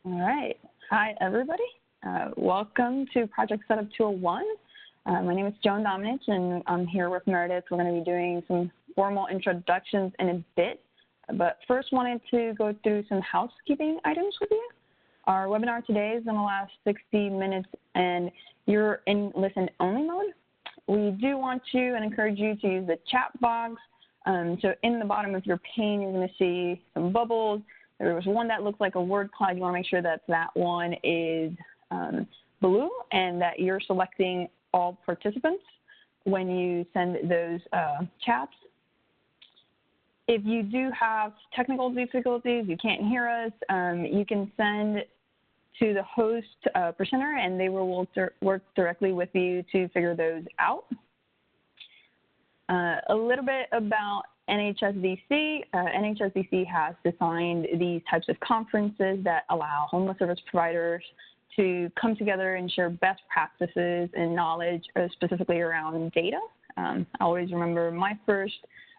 All right. Hi, everybody. Welcome to Project Setup 201. My name is Joan Dominich, and I'm here with Meredith. We're going to be doing some formal introductions in a bit, but first wanted to go through some housekeeping items with you. Our webinar today is going to last 60 minutes, and you're in listen-only mode. We do want you and encourage you to use the chat box. So in the bottom of your pane, you're going to see some bubbles. There was one that looks like a word cloud. You want to make sure that that one is blue and that you're selecting all participants when you send those chats. If you do have technical difficulties, you can't hear us, you can send to the host presenter and they will work directly with you to figure those out. A little bit about NHSDC. NHSDC has designed these types of conferences that allow homeless service providers to come together and share best practices and knowledge, specifically around data. I always remember my first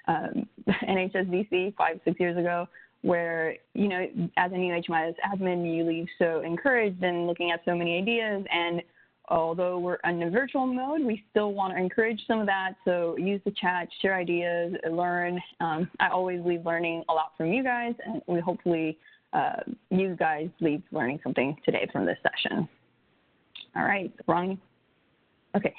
NHSDC 5-6 years ago, where, you know, as a new HMIS admin, you leave so encouraged and looking at so many ideas. And although we're in a virtual mode, we still want to encourage some of that. So use the chat, share ideas, learn. I always leave learning a lot from you guys, and we hopefully you guys leave learning something today from this session. All right, Ronnie. Okay,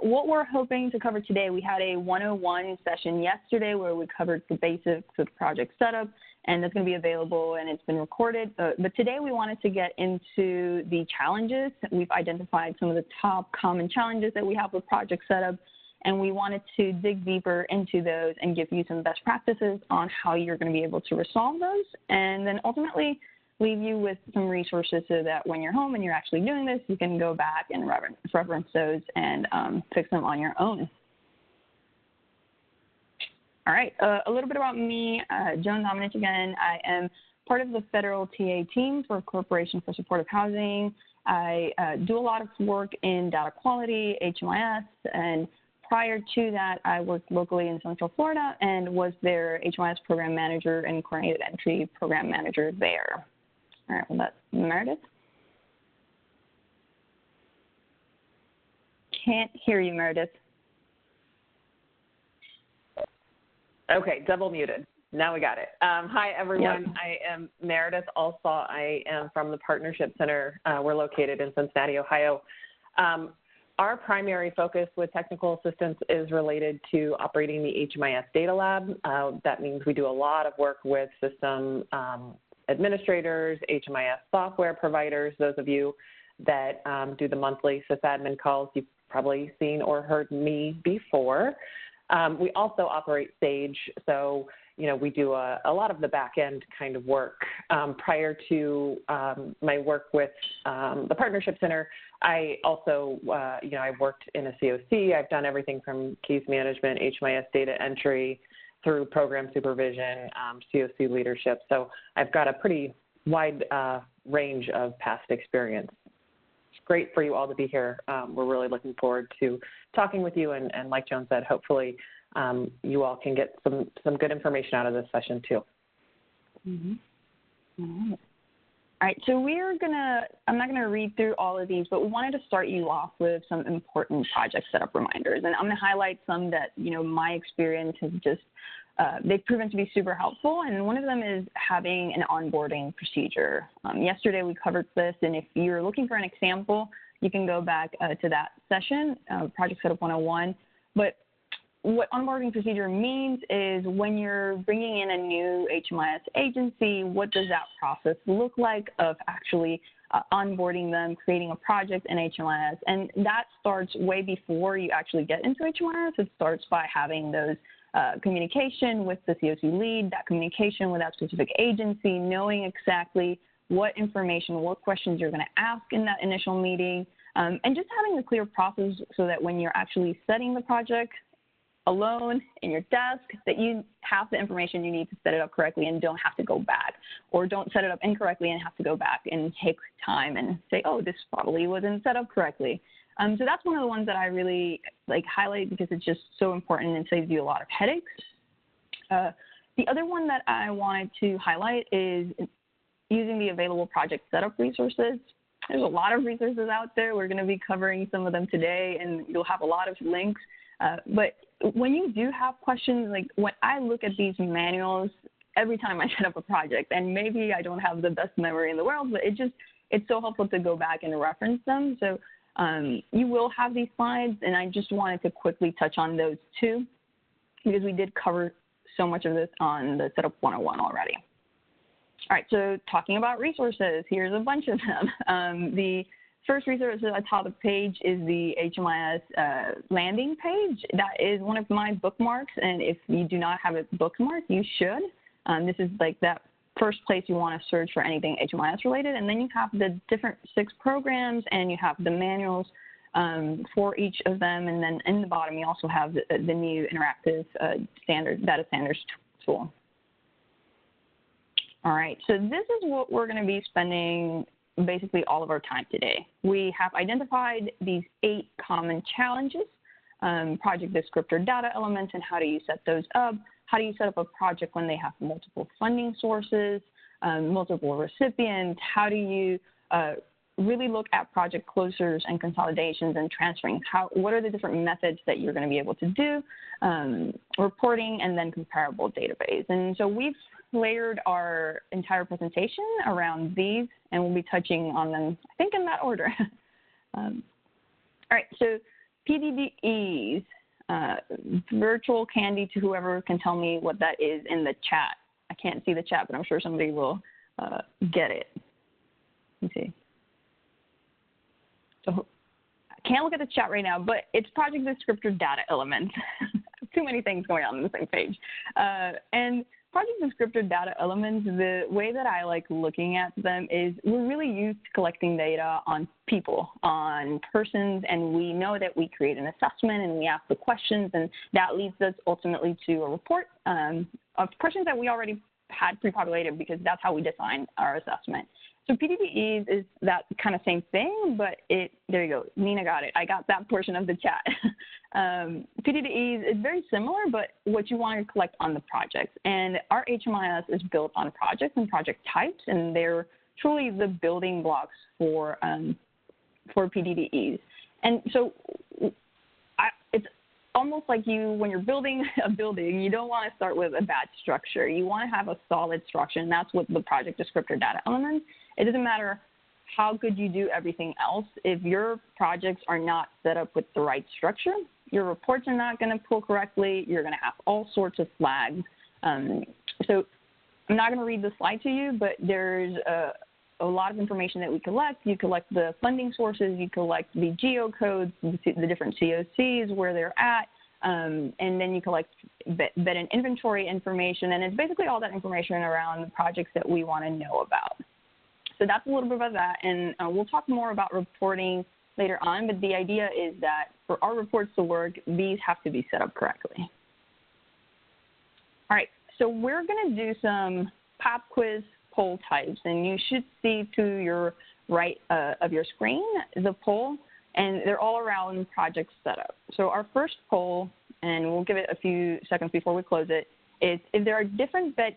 what we're hoping to cover today, we had a 101 session yesterday where we covered the basics of project setup, and that's going to be available and it's been recorded. But today we wanted to get into the challenges. We've identified some of the top common challenges that we have with project setup, and we wanted to dig deeper into those and give you some best practices on how you're going to be able to resolve those, and then ultimately leave you with some resources so that when you're home and you're actually doing this, you can go back and reference those and fix them on your own. All right, a little bit about me, Joan Dominich again. I am part of the federal TA team for Corporation for Supportive Housing. I do a lot of work in data quality, HMIS, and prior to that, I worked locally in Central Florida and was their HMIS program manager and coordinated entry program manager there. All right, well, that's Meredith. Can't hear you, Meredith. Okay, double muted. Now we got it. Hi, everyone. Yep. I am Meredith Alsaw. I am from the Partnership Center. We're located in Cincinnati, Ohio. Our primary focus with technical assistance is related to operating the HMIS Data Lab. That means we do a lot of work with system administrators, HMIS software providers. Those of you that do the monthly sysadmin calls, you've probably seen or heard me before. We also operate Sage, so we do a lot of the back-end kind of work. Prior to my work with the Partnership Center, I also, I worked in a COC. I've done everything from case management, HMIS data entry, through program supervision, COC leadership. So I've got a pretty wide range of past experience. It's great for you all to be here. We're really looking forward to talking with you, and like Joan said, hopefully you all can get some good information out of this session too. Mm-hmm. All right, so I'm not gonna read through all of these, but we wanted to start you off with some important project setup reminders. And I'm gonna highlight some that, my experience has just, they've proven to be super helpful. And one of them is having an onboarding procedure. Yesterday we covered this, and if you're looking for an example, you can go back to that session, Project Setup 101. But what onboarding procedure means is when you're bringing in a new HMIS agency, what does that process look like of actually onboarding them, creating a project in HMIS? And that starts way before you actually get into HMIS. It starts by having those communication with the COC lead, that communication with that specific agency, knowing exactly what information, what questions you're going to ask in that initial meeting, and just having a clear process so that when you're actually setting the project alone in your desk, that you have the information you need to set it up correctly and don't have to go back, or don't set it up incorrectly and have to go back and take time and say, oh, this probably wasn't set up correctly. So that's one of the ones that I really highlight because it's just so important and saves you a lot of headaches. The other one that I wanted to highlight is using the available project setup resources. There's a lot of resources out there. We're going to be covering some of them today, and you'll have a lot of links. But when you do have questions, like when I look at these manuals every time I set up a project, and maybe I don't have the best memory in the world, but it's so helpful to go back and reference them. So you will have these slides, and I just wanted to quickly touch on those too, because we did cover so much of this on the Setup 101 already. All right, so talking about resources, here's a bunch of them. The first resource at the top of the page is the HMIS landing page. That is one of my bookmarks, and if you do not have it bookmarked, you should. This is like that first place you want to search for anything HMIS related, and then you have the different 6 programs, and you have the manuals for each of them, and then in the bottom you also have the new interactive data standards tool. All right, so this is what we're going to be spending basically all of our time today. We have identified these 8 common challenges, project descriptor data elements, and how do you set those up. How do you set up a project when they have multiple funding sources, multiple recipients? How do you really look at project closures and consolidations and transferring? What are the different methods that you're going to be able to do? Reporting, and then comparable database. And so we've layered our entire presentation around these, and we'll be touching on them, I think, in that order. All right, so PDDEs. Virtual Candy, to whoever can tell me what that is in the chat. I can't see the chat, but I'm sure somebody will get it. Let me see. So I can't look at the chat right now, but it's project descriptor data elements. Too many things going on the same page. And project descriptor data elements, the way that I like looking at them is we're really used to collecting data on people, on persons, and we know that we create an assessment and we ask the questions, and that leads us ultimately to a report of questions that we already had pre-populated, because that's how we define our assessment. So PDDEs is that kind of same thing, but there you go, Nina got it. I got that portion of the chat. PDDEs is very similar, but what you want to collect on the projects. And our HMIS is built on projects and project types, and they're truly the building blocks for PDDEs. And so it's almost like when you're building a building, you don't want to start with a bad structure. You want to have a solid structure, and that's what the project descriptor data elements. It doesn't matter how good you do everything else. If your projects are not set up with the right structure, your reports are not going to pull correctly. You're going to have all sorts of flags. So I'm not going to read the slide to you, but there's a lot of information that we collect. You collect the funding sources, you collect the geocodes, the different COCs, where they're at, and then you collect bed and inventory information, and it's basically all that information around the projects that we want to know about. So that's a little bit about that, and we'll talk more about reporting later on, but the idea is that for our reports to work, these have to be set up correctly. All right, so we're going to do some pop quiz poll types, and you should see to your right of your screen the poll, and they're all around project setup. So our first poll, and we'll give it a few seconds before we close it, is if there are different bed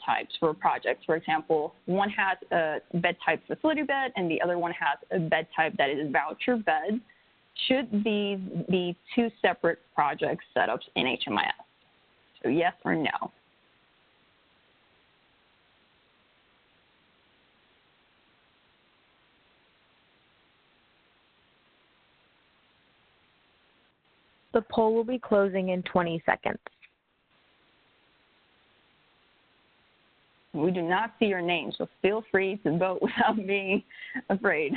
types for projects. For example, one has a bed type facility bed, and the other one has a bed type that is voucher bed. Should these be 2 separate project setups in HMIS? So yes or no? The poll will be closing in 20 seconds. We do not see your name, so feel free to vote without being afraid.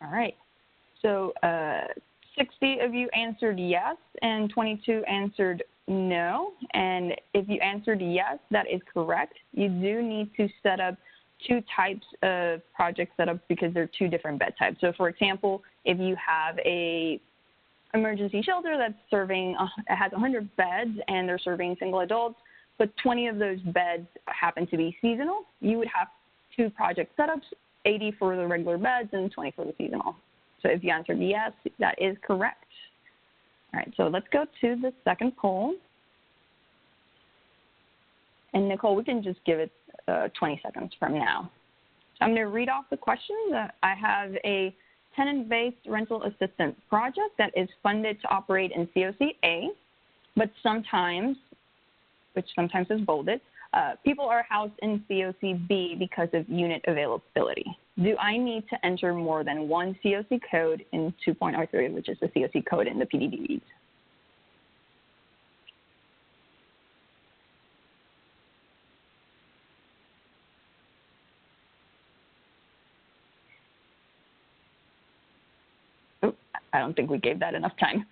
All right. So 60 of you answered yes, and 22 answered no. And if you answered yes, that is correct. You do need to set up 2 types of project setups because they're 2 different bed types. So for example, if you have a emergency shelter that's serving, it has 100 beds and they're serving single adults, but 20 of those beds happen to be seasonal, you would have 2 project setups 80 for the regular beds and 20 for the seasonal. So if you answered yes, that is correct. All right, so let's go to the second poll. And Nicole, we can just give it 20 seconds from now. So I'm going to read off the question. I have a tenant-based rental assistance project that is funded to operate in COC-A, but sometimes, which sometimes is bolded, people are housed in COC-B because of unit availability. Do I need to enter more than one COC code in 2.03, which is the COC code in the PDDs? I don't think we gave that enough time.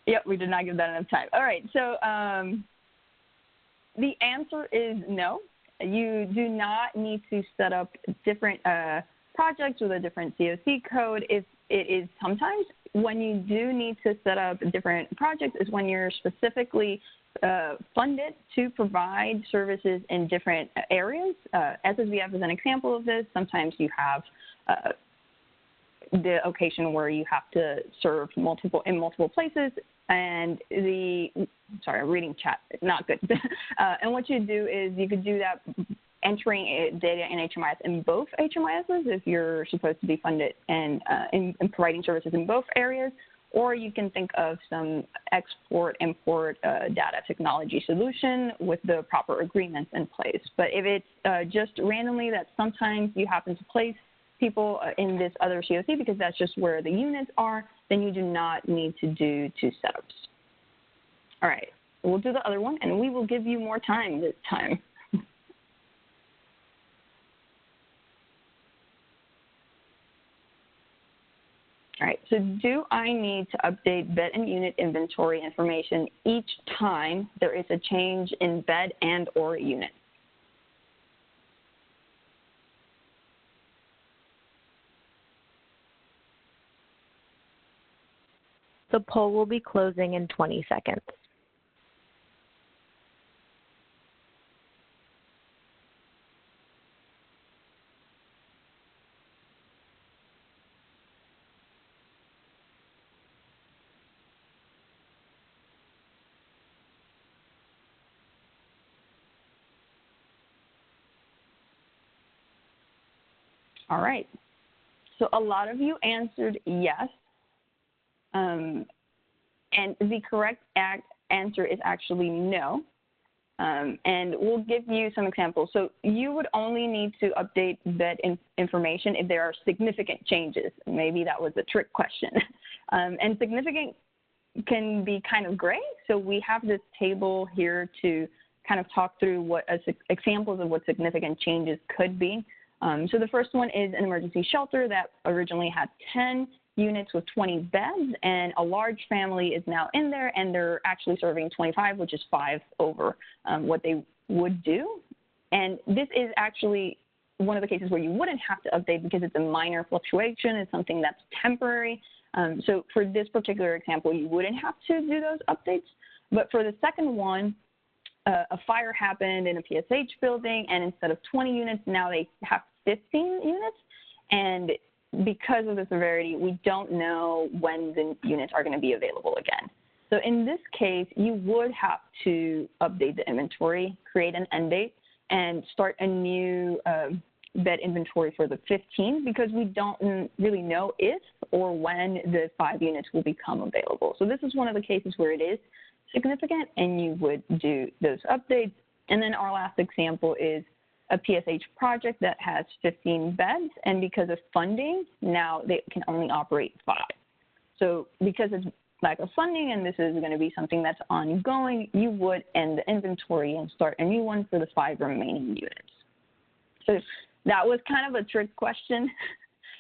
Yep, we did not give that enough time. All right, so the answer is no. You do not need to set up different projects with a different COC code. If it is sometimes when you do need to set up different projects is when you're specifically funded to provide services in different areas. SSVF is an example of this. Sometimes you have the occasion where you have to serve in multiple places, and sorry, I'm reading chat, not good. And what you do is you could do that entering data in HMIS in both HMISs if you're supposed to be funded and in providing services in both areas, or you can think of some export-import data technology solution with the proper agreements in place. But if it's just randomly that sometimes you happen to place people in this other COC because that's just where the units are, then you do not need to do two setups. All right, we'll do the other one, and we will give you more time this time. All right, so do I need to update bed and unit inventory information each time there is a change in bed and or unit? The poll will be closing in 20 seconds. All right, so a lot of you answered yes. And the correct answer is actually no. And we'll give you some examples. So you would only need to update bed information if there are significant changes. Maybe that was a trick question. And significant can be kind of gray. So we have this table here to kind of talk through what examples of what significant changes could be. So the first one is an emergency shelter that originally had 10 units with 20 beds, and a large family is now in there, and they're actually serving 25, which is 5 over what they would do. And this is actually one of the cases where you wouldn't have to update because it's a minor fluctuation. It's something that's temporary. So for this particular example, you wouldn't have to do those updates. But for the second one, a fire happened in a PSH building, and instead of 20 units, now they have 15 units. And because of the severity, we don't know when the units are going to be available again. So in this case, you would have to update the inventory, create an end date, and start a new bed inventory for the 15 because we don't really know if or when the 5 units will become available. So this is one of the cases where it is significant and you would do those updates. And then our last example is a PSH project that has 15 beds, and because of funding, now they can only operate 5. So because it's lack of funding and this is going to be something that's ongoing, you would end the inventory and start a new one for the 5 remaining units. So that was kind of a trick question,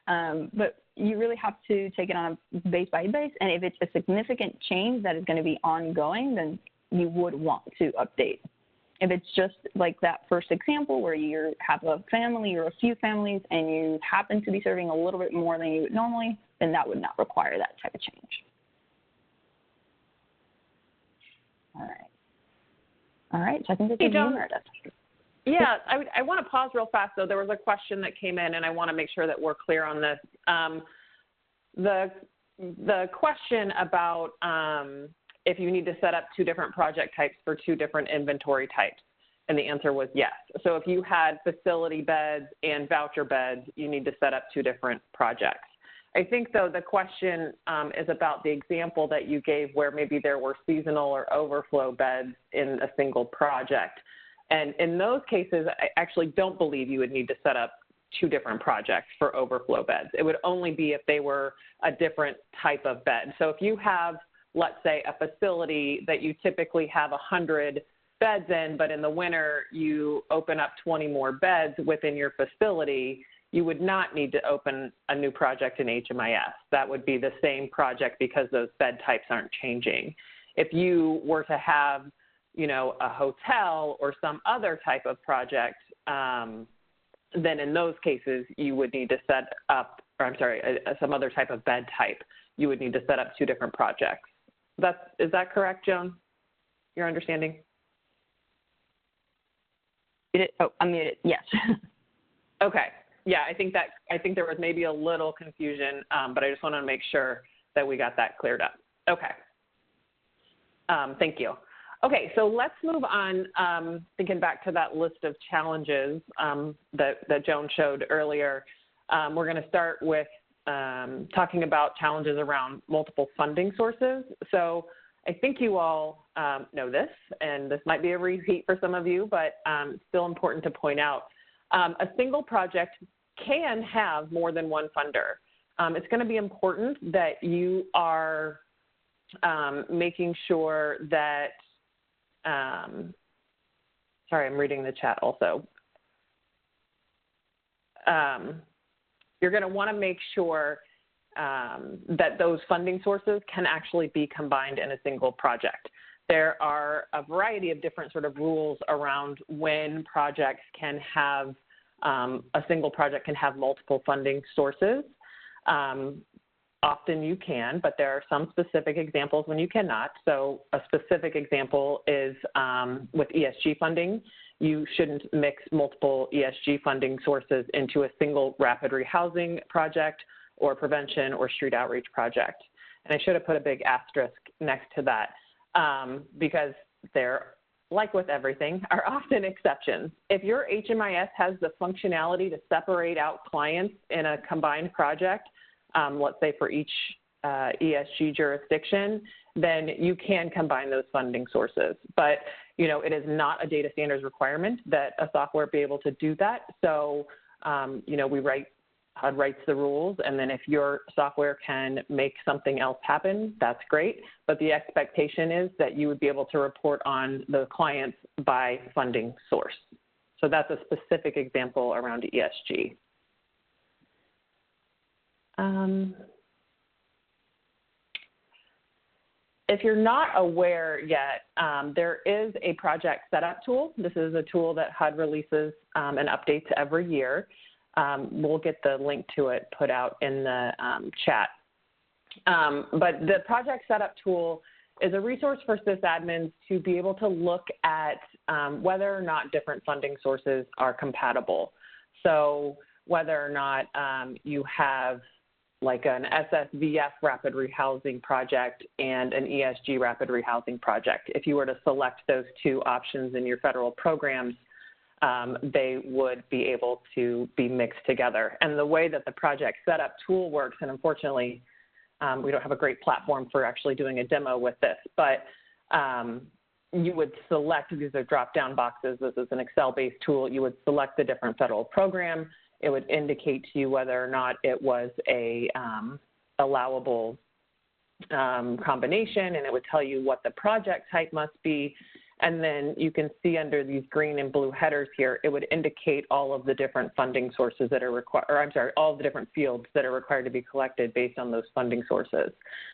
but you really have to take it on a base by base, and if it's a significant change that is going to be ongoing, then you would want to update. If it's just like that first example where you have a family or a few families and you happen to be serving a little bit more than you would normally, then that would not require that type of change. All right. All right, so I think it's Hey, John. Yeah, I want to pause real fast, though. There was a question that came in, and I want to make sure that we're clear on this. The question about if you need to set up 2 different project types for 2 different inventory types, and the answer was yes. So if you had facility beds and voucher beds, you need to set up 2 different projects. I think, though, the question is about the example that you gave where maybe there were seasonal or overflow beds in a single project. And in those cases, I actually don't believe you would need to set up 2 different projects for overflow beds. It would only be if they were a different type of bed. So if you have, let's say, a facility that you typically have 100 beds in, but in the winter you open up 20 more beds within your facility, you would not need to open a new project in HMIS. That would be the same project because those bed types aren't changing. If you were to have, you know, a hotel or some other type of project, then in those cases you would need to set up, or I'm sorry, some other type of bed type. You would need to set up 2 different projects. Is that correct, Joan? Your understanding? I'm muted. Yes. Okay. Yeah, I think there was maybe a little confusion, but I just want to make sure that we got that cleared up. Okay. Thank you. Okay, so let's move on, thinking back to that list of challenges that Joan showed earlier. We're going to start with talking about challenges around multiple funding sources. So I think you all know this, and this might be a repeat for some of you, but it's still important to point out. A single project can have more than one funder. It's going to be important that you are making sure that sorry, I'm reading the chat also. You're going to want to make sure that those funding sources can actually be combined in a single project. There are a variety of different sort of rules around when projects can have, a single project can have multiple funding sources. Often you can, but there are some specific examples when you cannot. So a specific example is with ESG funding. You shouldn't mix multiple ESG funding sources into a single rapid rehousing project or prevention or street outreach project. And I should have put a big asterisk next to that because there, like with everything, are often exceptions. If your HMIS has the functionality to separate out clients in a combined project, let's say for each ESG jurisdiction, then you can combine those funding sources. But, you know, it is not a data standards requirement that a software be able to do that. So, you know, HUD writes the rules, and then if your software can make something else happen, that's great. But the expectation is that you would be able to report on the clients by funding source. So that's a specific example around ESG. If you're not aware yet, there is a project setup tool. This is a tool that HUD releases and updates every year. We'll get the link to it put out in the chat. But the project setup tool is a resource for sysadmins to be able to look at whether or not different funding sources are compatible. So whether or not you have like an SSVF rapid rehousing project and an ESG rapid rehousing project. If you were to select those 2 options in your federal programs, they would be able to be mixed together. And the way that the project setup tool works, and unfortunately, we don't have a great platform for actually doing a demo with this, but you would select, these are drop-down boxes, this is an Excel-based tool, you would select the different federal program. It would indicate to you whether or not it was a allowable combination, and it would tell you what the project type must be. And then you can see under these green and blue headers here, it would indicate all of the different funding sources that are required, or I'm sorry, all of the different fields that are required to be collected based on those funding sources.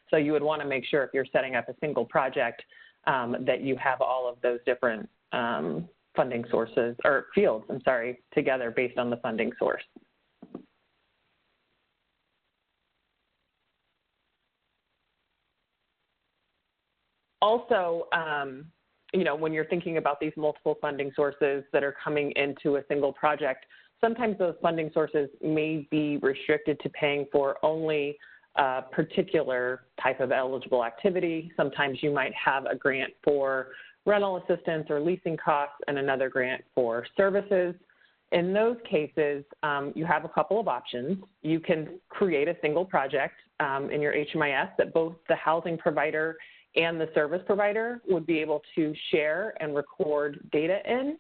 So you would want to make sure if you're setting up a single project that you have all of those different funding sources, or fields, I'm sorry, together based on the funding source. Also, when you're thinking about these multiple funding sources that are coming into a single project, sometimes those funding sources may be restricted to paying for only a particular type of eligible activity. Sometimes you might have a grant for rental assistance or leasing costs and another grant for services. In those cases, you have a couple of options. You can create a single project in your HMIS that both the housing provider and the service provider would be able to share and record data in,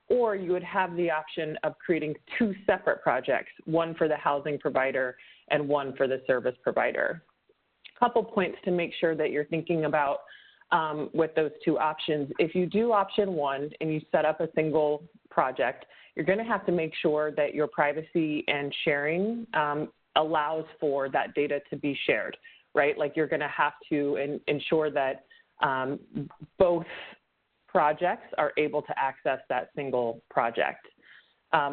or you would have the option of creating two separate projects, one for the housing provider and one for the service provider. A couple points to make sure that you're thinking about with those two options. If you do option one and you set up a single project, you're going to have to make sure that your privacy and sharing allows for that data to be shared, right? Like you're going to have to ensure that both projects are able to access that single project.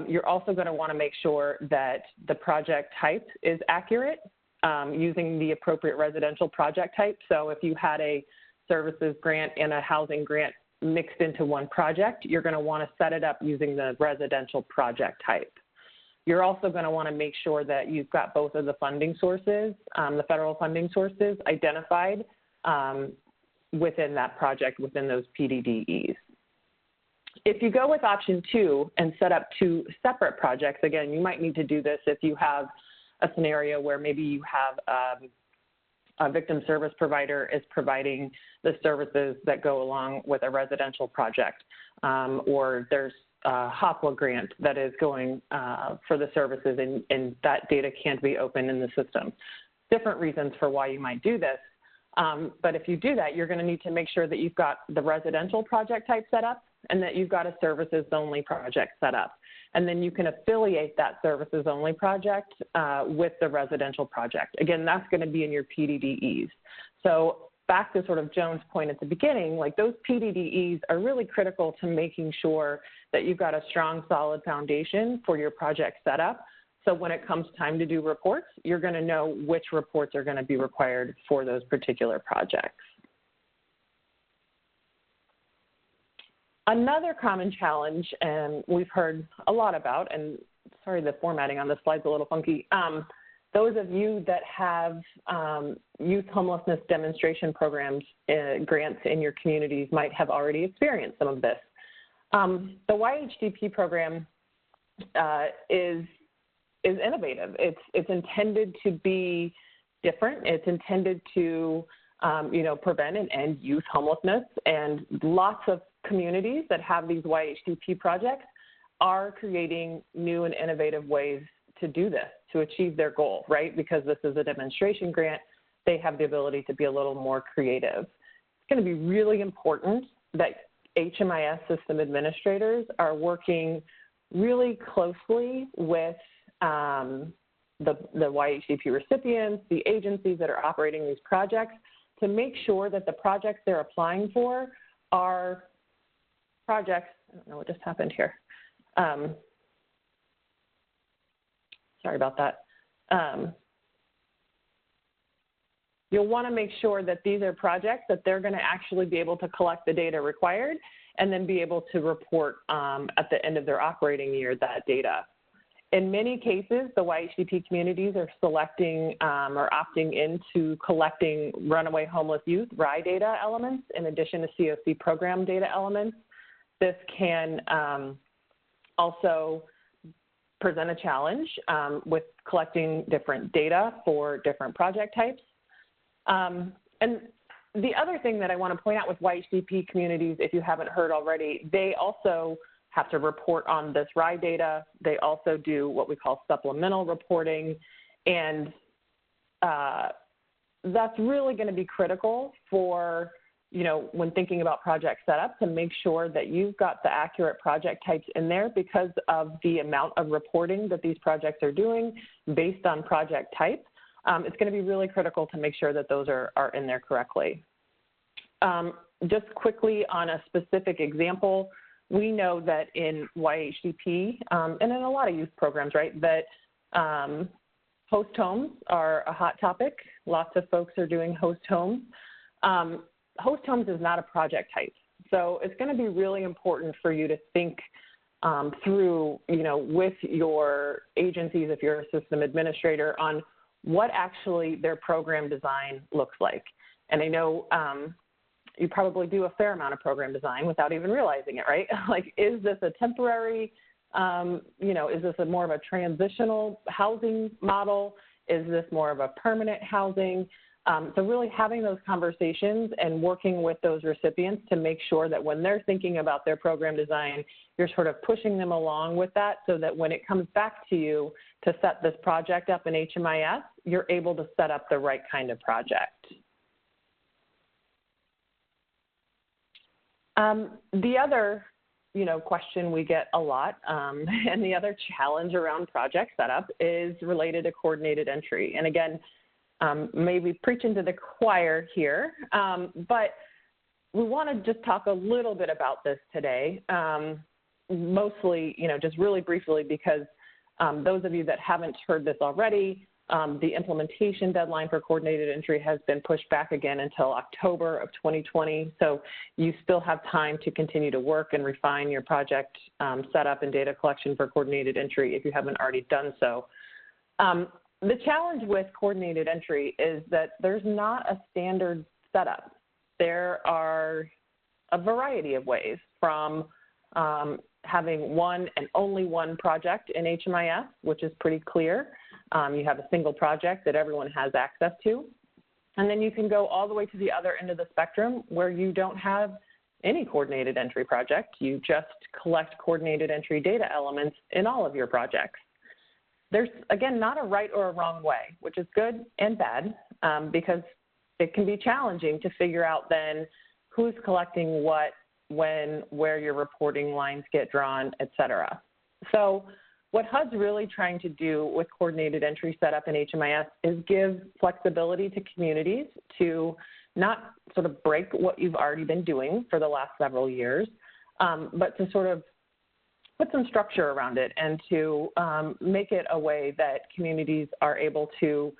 You're also going to want to make sure that the project type is accurate using the appropriate residential project type. So if you had a services grant and a housing grant mixed into one project, you're going to want to set it up using the residential project type. You're also going to want to make sure that you've got both of the funding sources, the federal funding sources, identified within that project, within those PDDEs. If you go with option two and set up two separate projects, again, you might need to do this if you have a scenario where maybe you have a victim service provider is providing the services that go along with a residential project, or there's a HOPWA grant that is going for the services and that data can't be open in the system. Different reasons for why you might do this. But if you do that, you're going to need to make sure that you've got the residential project type set up and that you've got a services only project set up. And then you can affiliate that services only project with the residential project. Again, that's going to be in your PDDEs. So back to sort of Joan's point at the beginning, like those PDDEs are really critical to making sure that you've got a strong, solid foundation for your project setup. So when it comes time to do reports, you're going to know which reports are going to be required for those particular projects. Another common challenge, and we've heard a lot about, and sorry the formatting on this slide's a little funky, those of you that have youth homelessness demonstration programs, grants in your communities might have already experienced some of this. The YHDP program is innovative. It's intended to be different. It's intended to prevent and end youth homelessness, and lots of communities that have these YHDP projects are creating new and innovative ways to do this, to achieve their goal, right? Because this is a demonstration grant, they have the ability to be a little more creative. It's going to be really important that HMIS system administrators are working really closely with the YHDP recipients, the agencies that are operating these projects, to make sure that the projects they're applying for are projects, I don't know what just happened here. Sorry about that. You'll want to make sure that these are projects that they're going to actually be able to collect the data required and then be able to report at the end of their operating year that data. In many cases, the YHDP communities are selecting or opting into collecting runaway homeless youth RI data elements in addition to COC program data elements. This can also present a challenge with collecting different data for different project types. And the other thing that I want to point out with YHDP communities, if you haven't heard already, they also have to report on this RI data. They also do what we call supplemental reporting. And that's really going to be critical for, when thinking about project setup, to make sure that you've got the accurate project types in there because of the amount of reporting that these projects are doing based on project type. It's going to be really critical to make sure that those are in there correctly. Just quickly on a specific example, we know that in YHDP and in a lot of youth programs, right, that host homes are a hot topic. Lots of folks are doing host homes. Host homes is not a project type. So it's going to be really important for you to think through, with your agencies, if you're a system administrator, on what actually their program design looks like. And I know you probably do a fair amount of program design without even realizing it, right? Like, is this a temporary, is this more of a transitional housing model? Is this more of a permanent housing? So really having those conversations and working with those recipients to make sure that when they're thinking about their program design, you're sort of pushing them along with that so that when it comes back to you to set this project up in HMIS, you're able to set up the right kind of project. The other, question we get a lot, and the other challenge around project setup is related to coordinated entry. And again, maybe preaching to the choir here, but we want to just talk a little bit about this today, mostly, just really briefly, because those of you that haven't heard this already, the implementation deadline for coordinated entry has been pushed back again until October of 2020. So you still have time to continue to work and refine your project setup and data collection for coordinated entry if you haven't already done so. The challenge with coordinated entry is that there's not a standard setup. There are a variety of ways, from having one and only one project in HMIS, which is pretty clear. You have a single project that everyone has access to. And then you can go all the way to the other end of the spectrum where you don't have any coordinated entry project. You just collect coordinated entry data elements in all of your projects. There's, again, not a right or a wrong way, which is good and bad, because it can be challenging to figure out then who's collecting what, when, where your reporting lines get drawn, et cetera. So what HUD's really trying to do with coordinated entry setup in HMIS is give flexibility to communities to not sort of break what you've already been doing for the last several years, but to sort of put some structure around it and to make it a way that communities are able to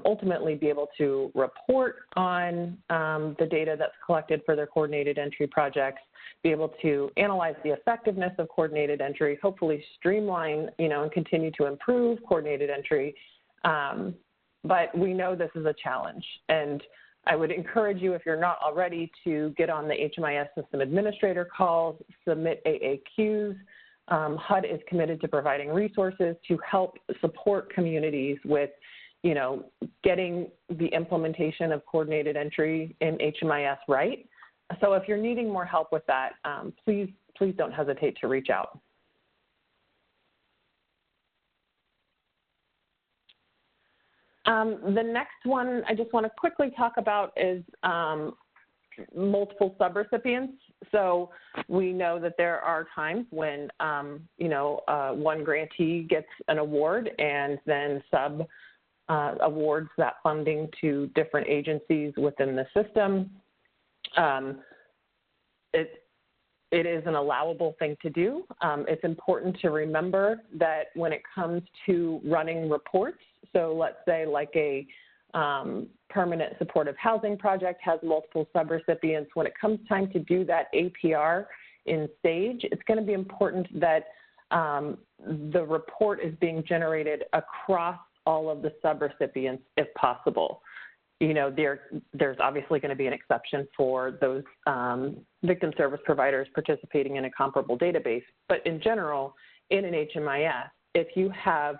ultimately be able to report on the data that's collected for their coordinated entry projects, be able to analyze the effectiveness of coordinated entry, hopefully streamline, and continue to improve coordinated entry. But we know this is a challenge. And I would encourage you, if you're not already, to get on the HMIS system administrator calls, submit AAQs. HUD is committed to providing resources to help support communities with, getting the implementation of coordinated entry in HMIS right. So if you're needing more help with that, please don't hesitate to reach out. The next one I just want to quickly talk about is multiple subrecipients. So we know that there are times when, one grantee gets an award and then awards that funding to different agencies within the system. It is an allowable thing to do. It's important to remember that when it comes to running reports, so let's say like a permanent supportive housing project has multiple subrecipients, when it comes time to do that APR in SAGE, it's going to be important that the report is being generated across all of the subrecipients if possible. There's obviously going to be an exception for those victim service providers participating in a comparable database. But in general, in an HMIS, if you have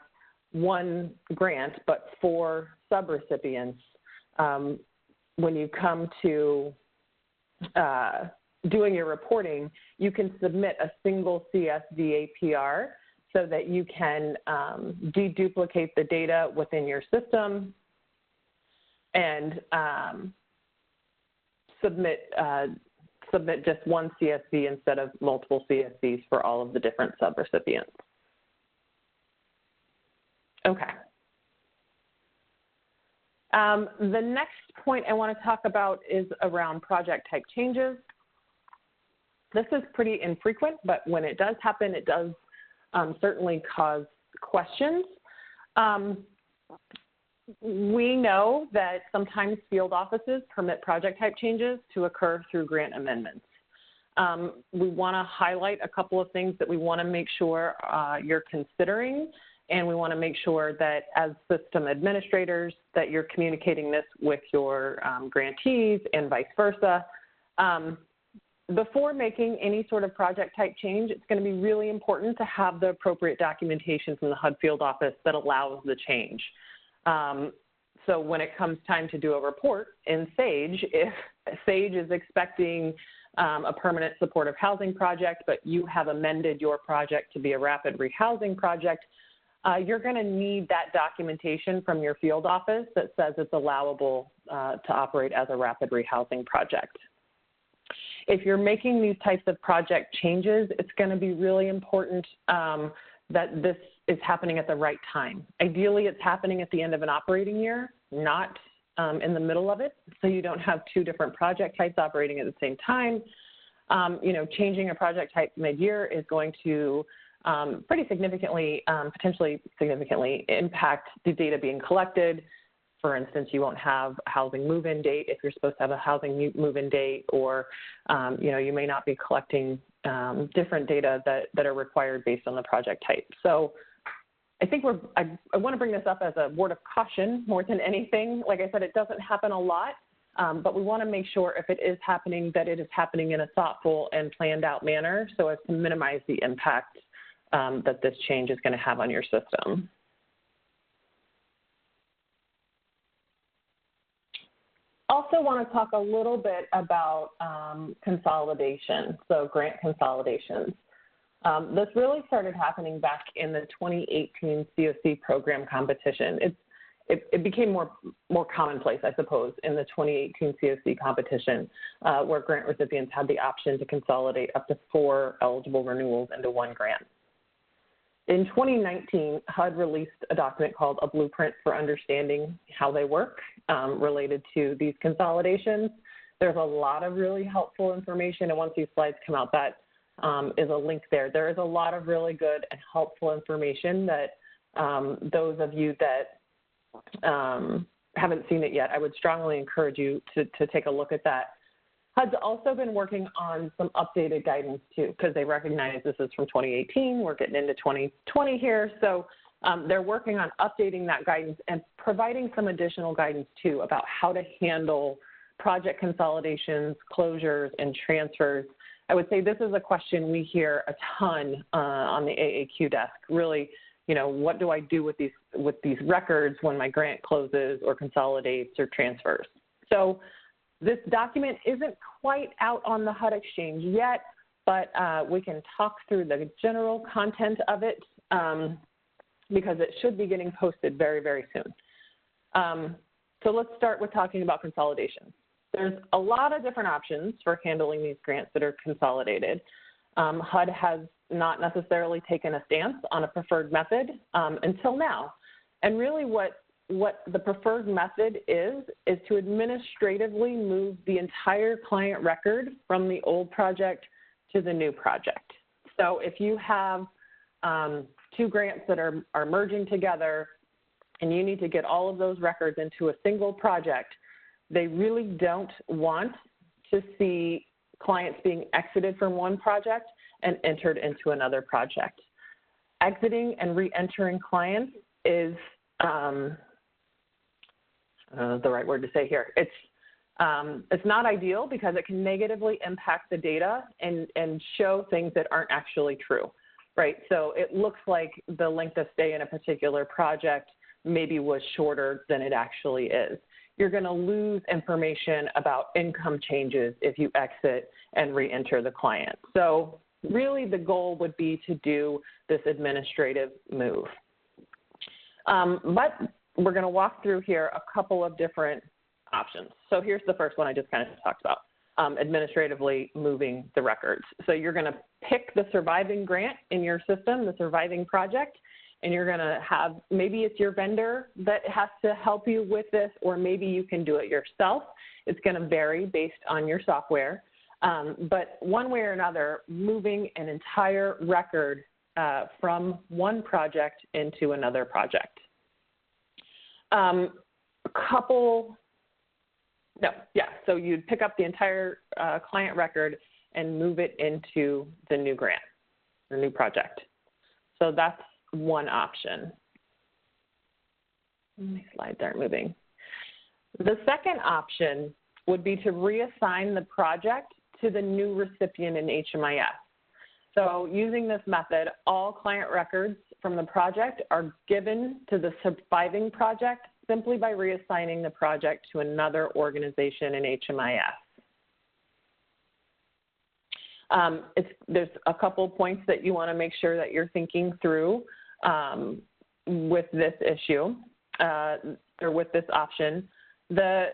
one grant but 4 subrecipients, when you come to doing your reporting, you can submit a single CSV APR so that you can deduplicate the data within your system and submit just one CSV instead of multiple CSVs for all of the different subrecipients. Okay. The next point I want to talk about is around project type changes. This is pretty infrequent, but when it does happen, it does certainly cause questions. We know that sometimes field offices permit project type changes to occur through grant amendments. we want to highlight a couple of things that we want to make sure you're considering, and we want to make sure that as system administrators that you're communicating this with your grantees and vice versa. Before making any sort of project type change, it's going to be really important to have the appropriate documentation from the HUD field office that allows the change. So when it comes time to do a report in SAGE, if SAGE is expecting a permanent supportive housing project, but you have amended your project to be a rapid rehousing project, you're going to need that documentation from your field office that says it's allowable to operate as a rapid rehousing project. If you're making these types of project changes, it's going to be really important that this is happening at the right time. Ideally, it's happening at the end of an operating year, not in the middle of it, so you don't have two different project types operating at the same time. You know, changing a project type mid-year is going to pretty significantly, potentially significantly impact the data being collected. For instance, you won't have a housing move-in date if you're supposed to have a housing move-in date, or you know, you may not be collecting different data that are required based on the project type. So I think I want to bring this up as a word of caution more than anything. Like I said, it doesn't happen a lot, but we want to make sure if it is happening that it is happening in a thoughtful and planned out manner so as to minimize the impact that this change is going to have on your system. Also want to talk a little bit about consolidation, so grant consolidations. This really started happening back in the 2018 COC program competition. It became more commonplace, I suppose, in the 2018 COC competition, where grant recipients had the option to consolidate up to 4 eligible renewals into 1 grant. In 2019, HUD released a document called A Blueprint for Understanding How They Work related to these consolidations. There's a lot of really helpful information, and once these slides come out, that is a link there. There is a lot of really good and helpful information that those of you that haven't seen it yet, I would strongly encourage you to take a look at that. HUD's also been working on some updated guidance too, because they recognize this is from 2018. We're getting into 2020 here. So they're working on updating that guidance and providing some additional guidance too about how to handle project consolidations, closures, and transfers. I would say this is a question we hear a ton on the AAQ desk. Really, you know, what do I do with these records when my grant closes or consolidates or transfers? So this document isn't quite out on the HUD Exchange yet, but we can talk through the general content of it because it should be getting posted very, very soon. So let's start with talking about consolidation. There's a lot of different options for handling these grants that are consolidated. HUD has not necessarily taken a stance on a preferred method until now. And really what the preferred method is to administratively move the entire client record from the old project to the new project. So if you have 2 grants that are merging together and you need to get all of those records into a single project, they really don't want to see clients being exited from one project and entered into another project. Exiting and re-entering clients is the right word to say here. It's not ideal because it can negatively impact the data and show things that aren't actually true, right? So it looks like the length of stay in a particular project maybe was shorter than it actually is. You're going to lose information about income changes if you exit and re-enter the client. So really the goal would be to do this administrative move. But we're going to walk through here a couple of different options. So here's the first one I just kind of talked about, administratively moving the records. So you're going to pick the surviving grant in your system, the surviving project, and you're going to have, maybe it's your vendor that has to help you with this, or maybe you can do it yourself. It's going to vary based on your software. But one way or another, moving an entire record from one project into another project. So you'd pick up the entire client record and move it into the new grant, the new project. So that's one option. My slides aren't moving. The second option would be to reassign the project to the new recipient in HMIS. So using this method, all client records from the project are given to the surviving project simply by reassigning the project to another organization in HMIS. There's a couple points that you want to make sure that you're thinking through with this issue or with this option. The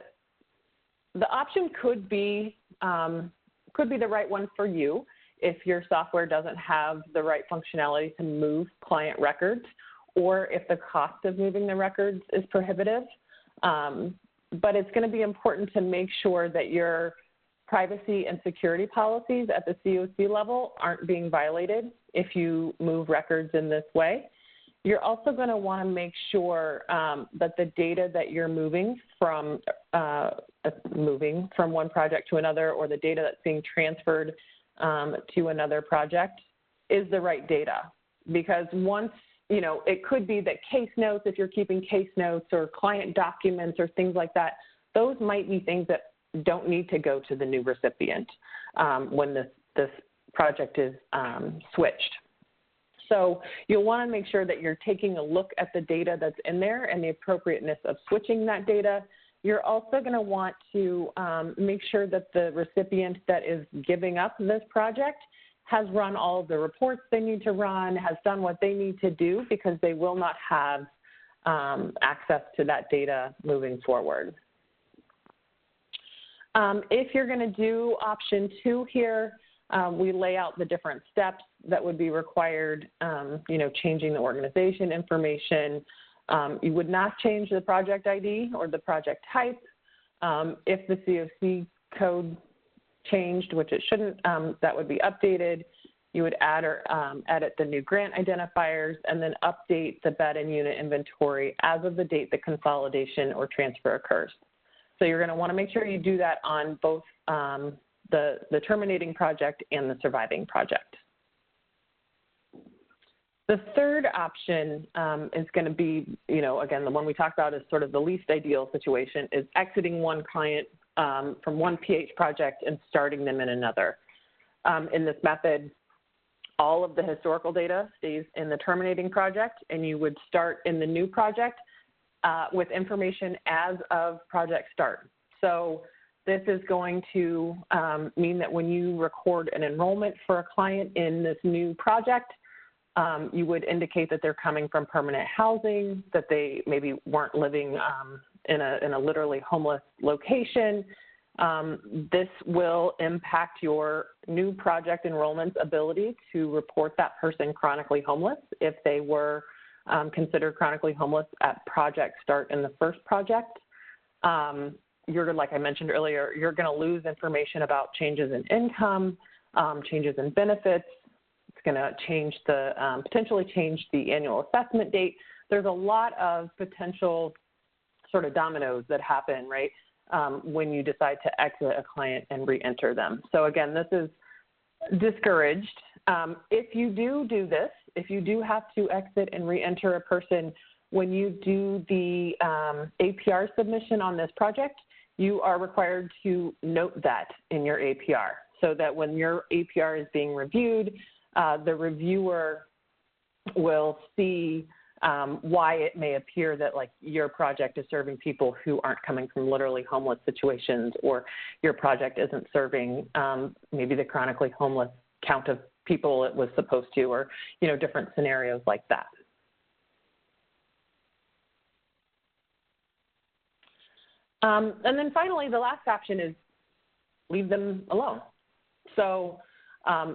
option could be the right one for you if your software doesn't have the right functionality to move client records, or if the cost of moving the records is prohibitive. But it's going to be important to make sure that your privacy and security policies at the COC level aren't being violated if you move records in this way. You're also going to want to make sure that the data that you're moving from one project to another, or the data that's being transferred to another project, is the right data. Because once, it could be that case notes, if you're keeping case notes or client documents or things like that, those might be things that don't need to go to the new recipient when this project is switched. So you'll want to make sure that you're taking a look at the data that's in there and the appropriateness of switching that data. You're also going to want to make sure that the recipient that is giving up this project has run all of the reports they need to run, has done what they need to do, because they will not have access to that data moving forward. If you're going to do option 2 here, we lay out the different steps that would be required, changing the organization information. You would not change the project ID or the project type. If the COC code changed, which it shouldn't, that would be updated. You would add or edit the new grant identifiers, and then update the bed and unit inventory as of the date the consolidation or transfer occurs. So you're going to want to make sure you do that on both the terminating project and the surviving project. The third option is going to be, again, the one we talked about is sort of the least ideal situation, is exiting one client from one PH project and starting them in another. In this method, all of the historical data stays in the terminating project, and you would start in the new project with information as of project start. So this is going to mean that when you record an enrollment for a client in this new project, you would indicate that they're coming from permanent housing, that they maybe weren't living in a literally homeless location. This will impact your new project enrollment's ability to report that person chronically homeless if they were considered chronically homeless at project start in the first project. Like I mentioned earlier, you're going to lose information about changes in income, changes in benefits. It's going to change potentially change the annual assessment date. There's a lot of potential sort of dominoes that happen, right, when you decide to exit a client and re-enter them. So again, this is discouraged. If you do this, if you do have to exit and re-enter a person, when you do the APR submission on this project, you are required to note that in your APR, so that when your APR is being reviewed, the reviewer will see why it may appear that your project is serving people who aren't coming from literally homeless situations, or your project isn't serving maybe the chronically homeless count of people it was supposed to, or different scenarios like that. And then finally, the last option is leave them alone. So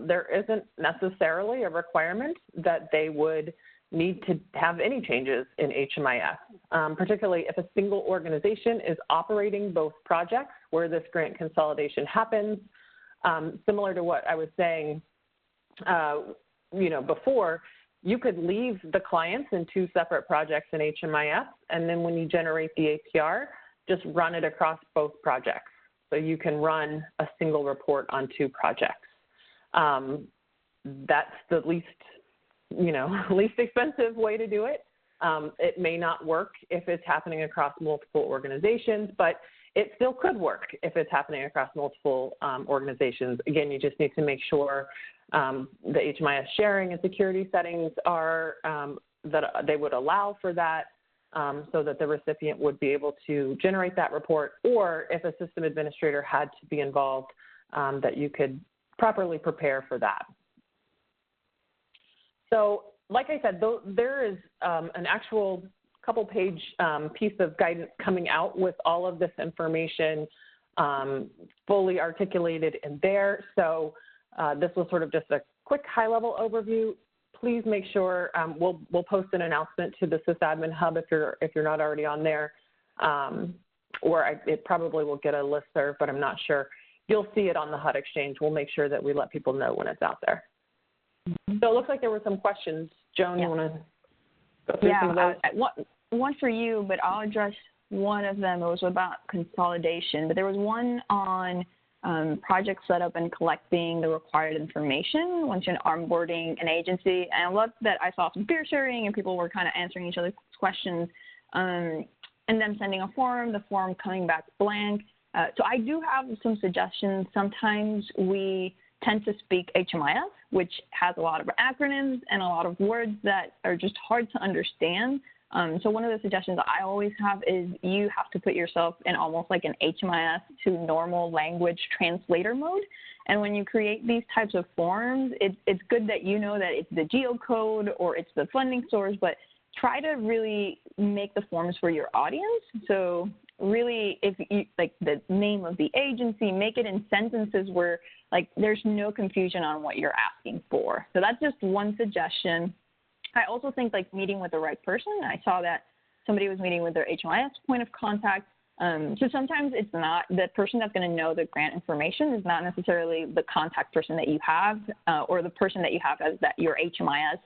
there isn't necessarily a requirement that they would need to have any changes in HMIS, particularly if a single organization is operating both projects where this grant consolidation happens. Similar to what I was saying, before, you could leave the clients in 2 separate projects in HMIS, and then when you generate the APR, just run it across both projects. So you can run a single report on 2 projects. That's the least expensive way to do it. It may not work if it's happening across multiple organizations, but it still could work if it's happening across multiple organizations. Again, you just need to make sure the HMIS sharing and security settings are that they would allow for that, so that the recipient would be able to generate that report, or if a system administrator had to be involved, that you could properly prepare for that. So, like I said, there is an actual couple-page piece of guidance coming out with all of this information fully articulated in there. So this was sort of just a quick high-level overview. Please make sure we'll post an announcement to the sysadmin hub if you're not already on there, or it probably will get a listserv, but I'm not sure. You'll see it on the HUD Exchange. We'll make sure that we let people know when it's out there. So it looks like there were some questions. Joan, you want to go through some of those? One for you, but I'll address one of them. It was about consolidation, but there was one on project setup and collecting the required information once you're onboarding an agency. And I loved that I saw some peer sharing and people were kind of answering each other's questions, and then sending a form, the form coming back blank. So I do have some suggestions. Sometimes we tend to speak HMIS, which has a lot of acronyms and a lot of words that are just hard to understand. So one of the suggestions I always have is you have to put yourself in almost like an HMIS to normal language translator mode. And when you create these types of forms, it's good that you know that it's the geocode or it's the funding source, but try to really make the forms for your audience. So really, if you like the name of the agency, make it in sentences where like there's no confusion on what you're asking for. So that's just one suggestion. I also think like meeting with the right person. I saw that somebody was meeting with their HMIS point of contact. So sometimes it's not the person that's going to know the grant information is not necessarily the contact person that you have, or the person that you have as that your HMIS,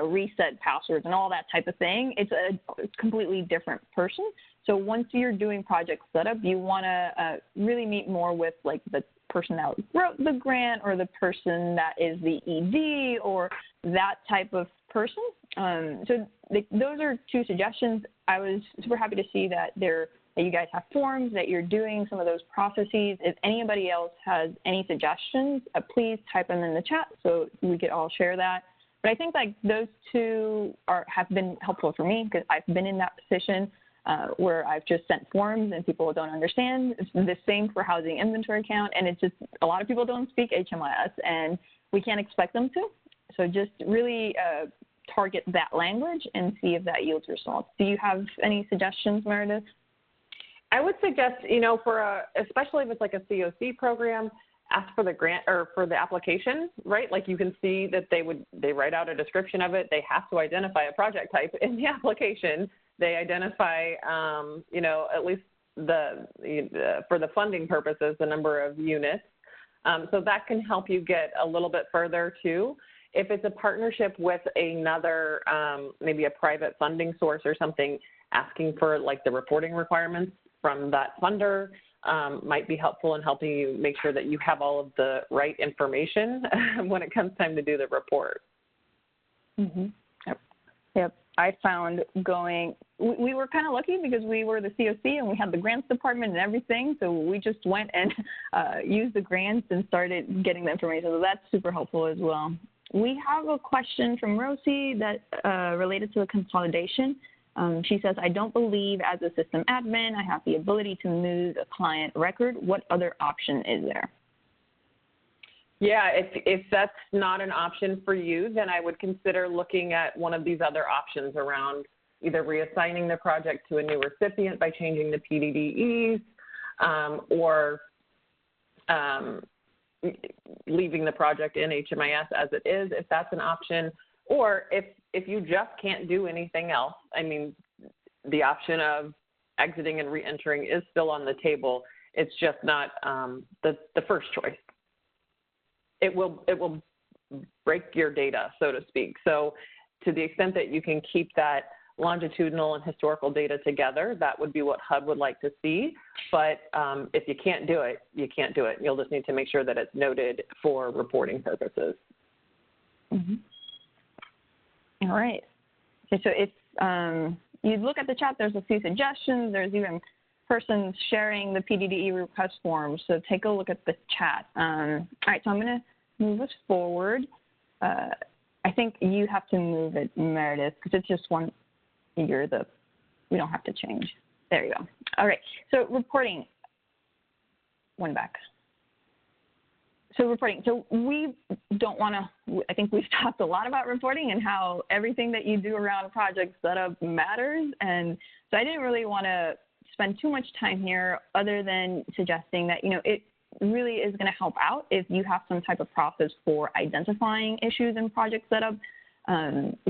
reset passwords and all that type of thing. It's a completely different person. So once you're doing project setup, you want to really meet more with like the person that wrote the grant or the person that is the ED or that type of person. So those are two suggestions. I was super happy to see that that you guys have forms, that you're doing some of those processes. If anybody else has any suggestions, please type them in the chat so we could all share that. But I think like those two have been helpful for me because I've been in that position where I've just sent forms and people don't understand. It's the same for housing inventory count, and it's just a lot of people don't speak HMIS, and we can't expect them to. So just really target that language and see if that yields results. Do you have any suggestions, Meredith? I would suggest, especially if it's like a COC program, ask for the grant or for the application, right? Like you can see that they write out a description of it. They have to identify a project type in the application. They identify, at least for the funding purposes, the number of units. So that can help you get a little bit further too. If it's a partnership with another, maybe a private funding source or something, asking for like the reporting requirements from that funder might be helpful in helping you make sure that you have all of the right information when it comes time to do the report. Mm-hmm. Yep. I found we were kind of lucky because we were the COC and we had the grants department and everything. So we just went and used the grants and started getting the information. So that's super helpful as well. We have a question from Rosie that related to the consolidation. She says, I don't believe as a system admin I have the ability to move a client record. What other option is there? Yeah, if that's not an option for you, then I would consider looking at one of these other options around either reassigning the project to a new recipient by changing the PDDEs, or leaving the project in HMIS as it is, if that's an option. Or if you just can't do anything else, I mean, the option of exiting and re-entering is still on the table. It's just not the first choice. It will break your data, so to speak. So to the extent that you can keep that longitudinal and historical data together. That would be what HUD would like to see. But if you can't do it, you can't do it. You'll just need to make sure that it's noted for reporting purposes. Mm-hmm. All right. Okay, so if you look at the chat, there's a few suggestions. There's even persons sharing the PDDE request form. So take a look at the chat. All right, so I'm going to move us forward. I think you have to move it, Meredith, because it's just one. We don't have to change. There you go. All right, so reporting. One back. So reporting, so we don't want to, I think we've talked a lot about reporting and how everything that you do around project setup matters. And so I didn't really want to spend too much time here other than suggesting that, it really is going to help out if you have some type of process for identifying issues in project setup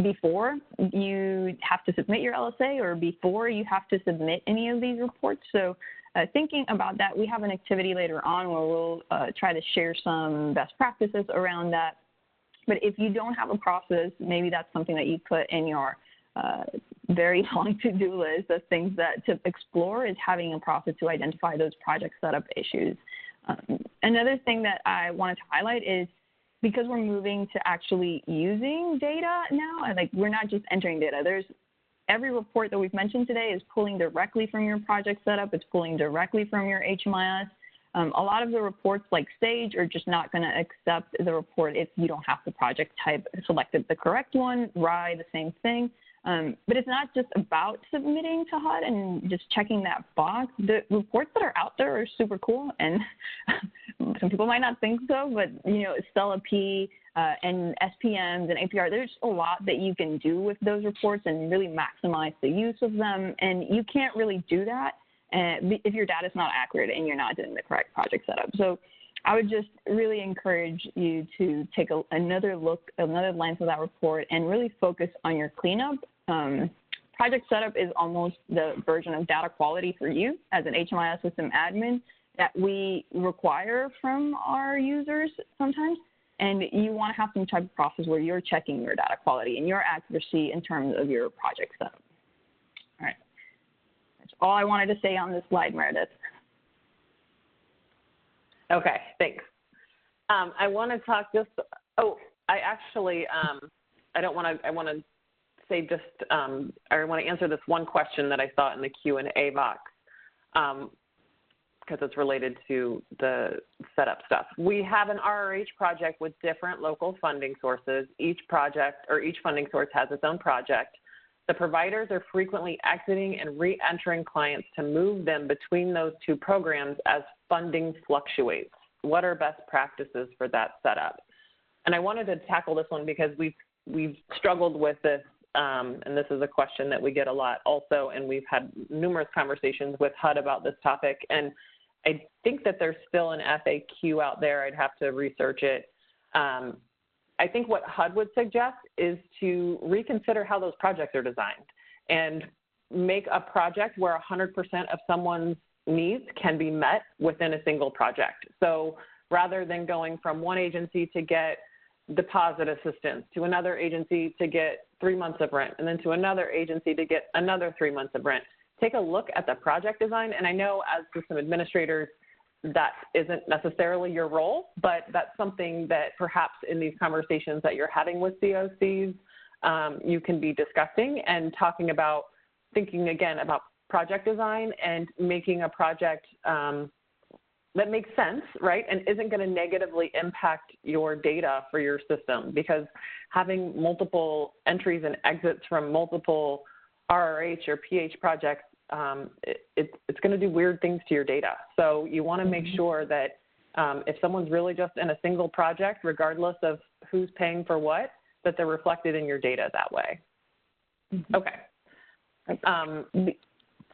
before you have to submit your LSA or before you have to submit any of these reports. So thinking about that, we have an activity later on where we'll try to share some best practices around that. But if you don't have a process, maybe that's something that you put in your very long to-do list of things that to explore is having a process to identify those project setup issues. Another thing that I wanted to highlight is because we're moving to actually using data now, and we're not just entering data. Every report that we've mentioned today is pulling directly from your project setup. It's pulling directly from your HMIS. A lot of the reports like Sage are just not going to accept the report if you don't have the project type selected the correct one. RAI, the same thing. But it's not just about submitting to HUD and just checking that box. The reports that are out there are super cool, and some people might not think so, but, Stella P and SPMs and APR, there's a lot that you can do with those reports and really maximize the use of them. And you can't really do that if your data is not accurate and you're not doing the correct project setup. So I would just really encourage you to take another lens of that report and really focus on your cleanup. Project setup is almost the version of data quality for you as an HMIS system admin that we require from our users sometimes. And you want to have some type of process where you're checking your data quality and your accuracy in terms of your project setup. All right. That's all I wanted to say on this slide, Meredith. Okay, thanks. I want to talk just, I want to say just, I want to answer this one question that I saw in the Q&A box because it's related to the setup stuff. We have an RRH project with different local funding sources. Each funding source has its own project. The providers are frequently exiting and re-entering clients to move them between those two programs as funding fluctuates. What are best practices for that setup? And I wanted to tackle this one because we've struggled with this, and this is a question that we get a lot also, and we've had numerous conversations with HUD about this topic. And I think that there's still an FAQ out there. I'd have to research it. I think what HUD would suggest is to reconsider how those projects are designed and make a project where 100% of someone's needs can be met within a single project. So rather than going from one agency to get deposit assistance, to another agency to get 3 months of rent, and then to another agency to get another 3 months of rent, take a look at the project design. And I know as system administrators, that isn't necessarily your role, but that's something that perhaps in these conversations that you're having with COCs, you can be discussing and talking about, thinking again about project design and making a project that makes sense, right, and isn't going to negatively impact your data for your system, because having multiple entries and exits from multiple RRH or PH projects, it's going to do weird things to your data. So you want to make sure that if someone's really just in a single project, regardless of who's paying for what, that they're reflected in your data that way. Okay.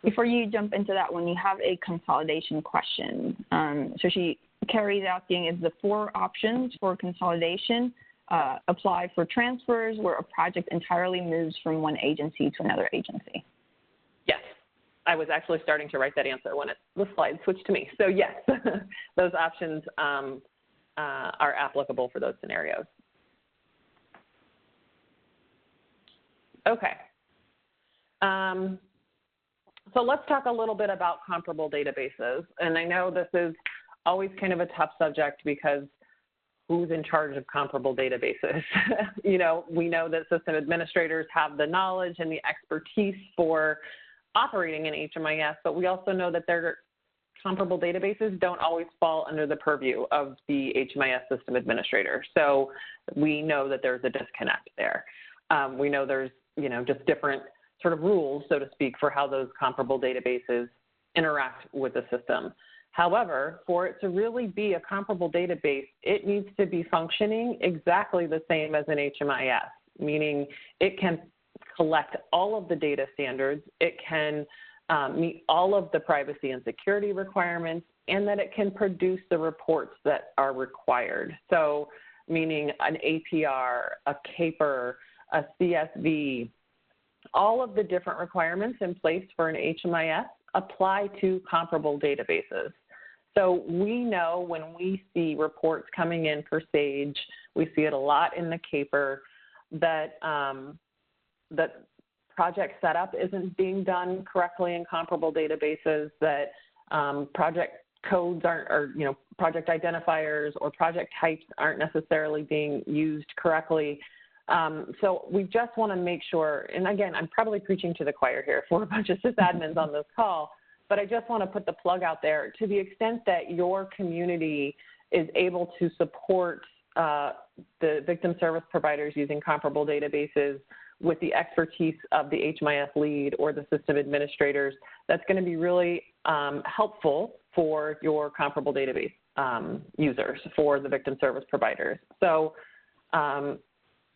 Before you jump into that one, you have a consolidation question. So Carrie's asking, is the 4 options for consolidation apply for transfers where a project entirely moves from one agency to another agency? Yes. I was actually starting to write that answer when the slide switched to me. So yes, those options are applicable for those scenarios. Okay. So let's talk a little bit about comparable databases. And I know this is always kind of a tough subject because who's in charge of comparable databases? You know, we know that system administrators have the knowledge and the expertise for operating in HMIS, but we also know that their comparable databases don't always fall under the purview of the HMIS system administrator. So we know that there's a disconnect there. We know there's, you know, just different sort of rules, so to speak, for how those comparable databases interact with the system. However, for it to really be a comparable database, it needs to be functioning exactly the same as an HMIS, meaning it can collect all of the data standards, it can meet all of the privacy and security requirements, and that it can produce the reports that are required. So meaning an APR, a CAPR, a CSV, all of the different requirements in place for an HMIS apply to comparable databases. So we know when we see reports coming in for SAGE, we see it a lot in the CAPR, that that project setup isn't being done correctly in comparable databases, that project codes aren't, or you know, project identifiers or project types aren't necessarily being used correctly. So we just want to make sure, and again, I'm probably preaching to the choir here for a bunch of sysadmins on this call, but I just want to put the plug out there. To the extent that your community is able to support the victim service providers using comparable databases with the expertise of the HMIS lead or the system administrators, that's going to be really helpful for your comparable database users, for the victim service providers. So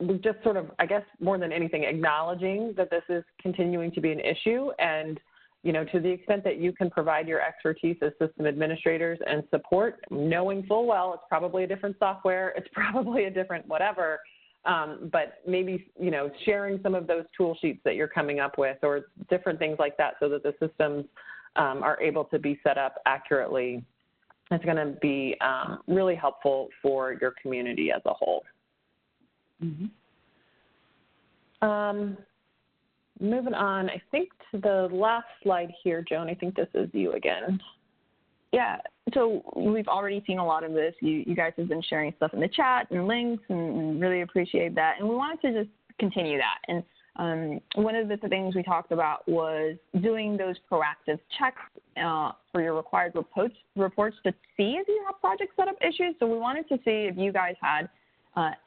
we just sort of, I guess, more than anything, acknowledging that this is continuing to be an issue, and you know, to the extent that you can provide your expertise as system administrators and support, knowing full well it's probably a different software, it's probably a different whatever, but maybe, you know, sharing some of those tool sheets that you're coming up with or different things like that so that the systems are able to be set up accurately, it's going to be really helpful for your community as a whole. Mm-hmm. Moving on, I think to the last slide here, Joan, I think this is you again. Yeah, so we've already seen a lot of this. You guys have been sharing stuff in the chat and links, and really appreciate that. And we wanted to just continue that. And one of the things we talked about was doing those proactive checks for your required reports to see if you have project setup issues. So we wanted to see if you guys had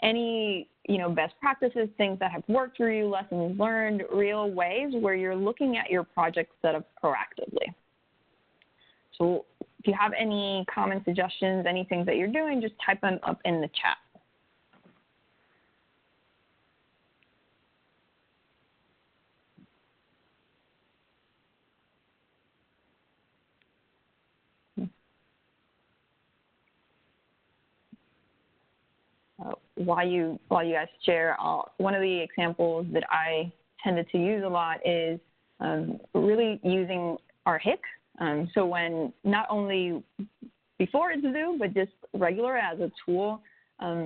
any, you know, best practices, things that have worked for you, lessons learned, real ways where you're looking at your project setup proactively. So if you have any comments, suggestions, any things that you're doing, just type them up in the chat. While you guys share, one of the examples that I tended to use a lot is really using our HIC. So when not only before it's due, but just regular as a tool,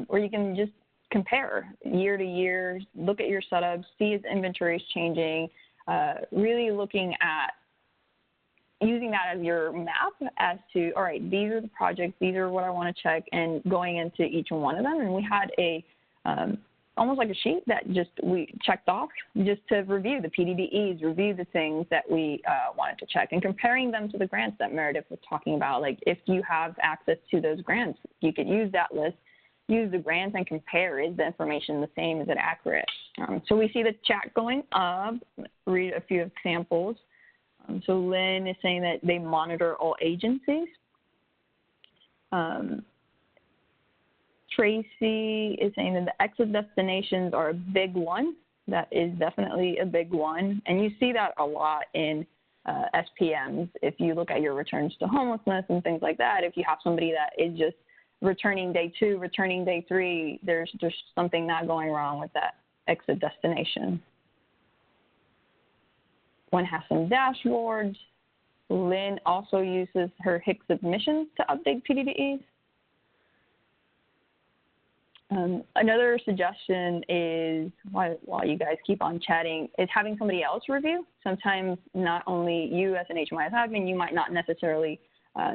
where you can just compare year to year, look at your setup, see if inventory is changing, really looking at using that as your map as to, all right, these are the projects, these are what I want to check, and going into each one of them. And we had a almost like a sheet that just we checked off just to review the PDDEs, review the things that we wanted to check, and comparing them to the grants that Meredith was talking about. Like if you have access to those grants, you could use that list, use the grants, and compare, is the information the same, is it accurate? So we see the chat going up. Read a few examples. So Lynn is saying that they monitor all agencies. Tracy is saying that the exit destinations are a big one. That is definitely a big one. And you see that a lot in SPMs. If you look at your returns to homelessness and things like that, if you have somebody that is just returning day 2, returning day 3, there's something not going wrong with that exit destination. One has some dashboards. Lynn also uses her HIC submissions to update PDDEs. Another suggestion is, while you guys keep on chatting, is having somebody else review. Sometimes not only you as an HMIS admin, you might not necessarily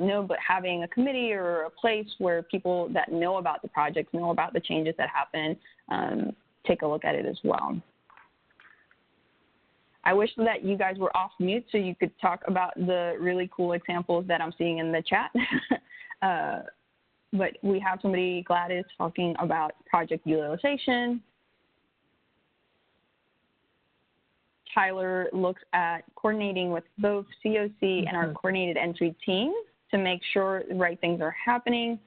know, but having a committee or a place where people that know about the projects, know about the changes that happen, take a look at it as well. I wish that you guys were off mute so you could talk about the really cool examples that I'm seeing in the chat. But we have somebody, Gladys, talking about project utilization. Tyler looks at coordinating with both COC and our coordinated entry team to make sure the right things are happening,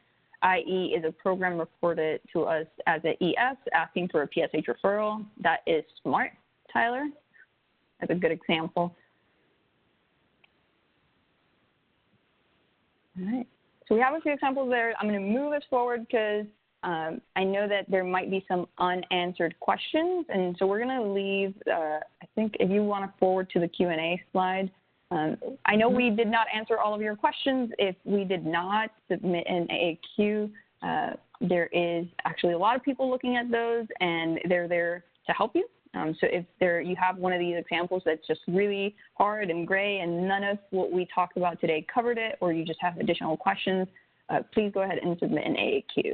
i.e. is a program reported to us as an ES asking for a PSH referral. That is smart, Tyler. That's a good example. All right. So we have a few examples there. I'm going to move us forward because I know that there might be some unanswered questions. And so we're going to leave, I think if you want to forward to the Q&A slide. I know we did not answer all of your questions. If we did not submit an AAQ, there is actually a lot of people looking at those, and they're there to help you. So if you have one of these examples that's just really hard and gray and none of what we talked about today covered it, or you just have additional questions, please go ahead and submit an AAQ.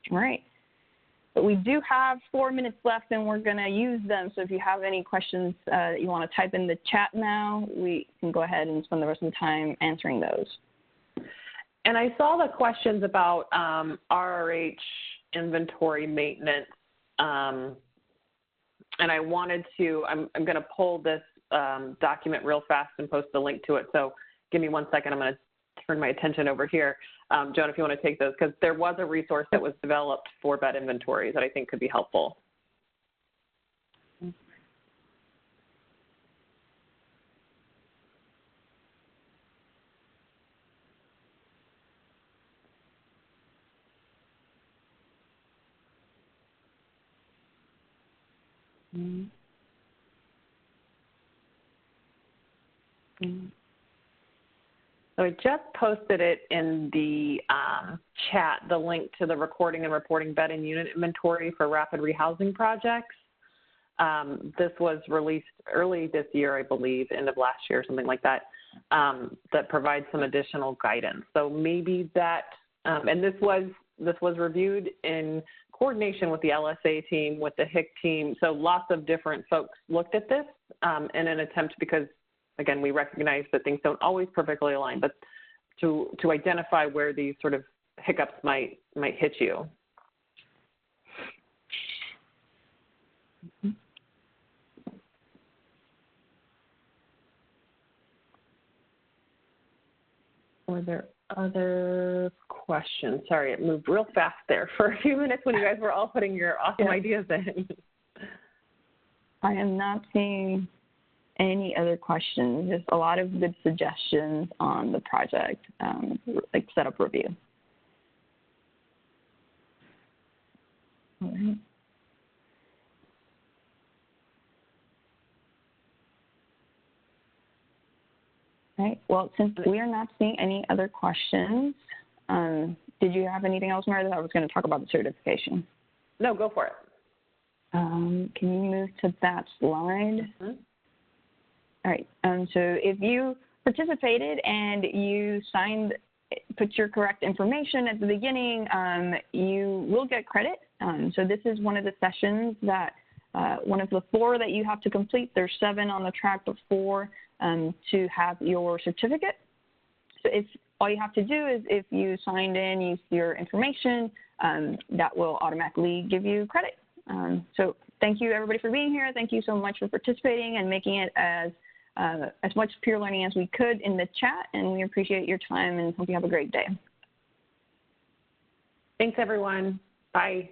All right. But we do have 4 minutes left and we're going to use them. So if you have any questions that you want to type in the chat now, we can go ahead and spend the rest of the time answering those. And I saw the questions about RRH inventory maintenance. And I wanted to, I'm going to pull this document real fast and post the link to it. So give me 1 second. I'm going to turn my attention over here. Joan, if you want to take those, because there was a resource that was developed for bed inventories that I think could be helpful. So I just posted it in the chat, the link to the recording and reporting bed and unit inventory for rapid rehousing projects. This was released early this year, I believe, end of last year, something like that, that provides some additional guidance. So maybe that, and this was reviewed in coordination with the LSA team, with the HIC team. So lots of different folks looked at this in an attempt, because again, we recognize that things don't always perfectly align, but to identify where these sort of hiccups might hit you. Were there other questions? Sorry, it moved real fast there for a few minutes when you guys were all putting your awesome ideas in. I am not seeing any other questions. Just a lot of good suggestions on the project, like setup review. All right. All right. Well, since we are not seeing any other questions, did you have anything else, Meredith? I was going to talk about the certification. No, go for it. Can you move to that slide? Mm-hmm. All right, so if you participated and you put your correct information at the beginning, you will get credit. So this is one of the sessions that, one of the 4 that you have to complete. There's 7 on the track of 4 to have your certificate. So all you have to do is if you signed in, use your information, that will automatically give you credit. So thank you everybody for being here. Thank you so much for participating and making it as much peer learning as we could in the chat, and we appreciate your time and hope you have a great day. Thanks, everyone. Bye.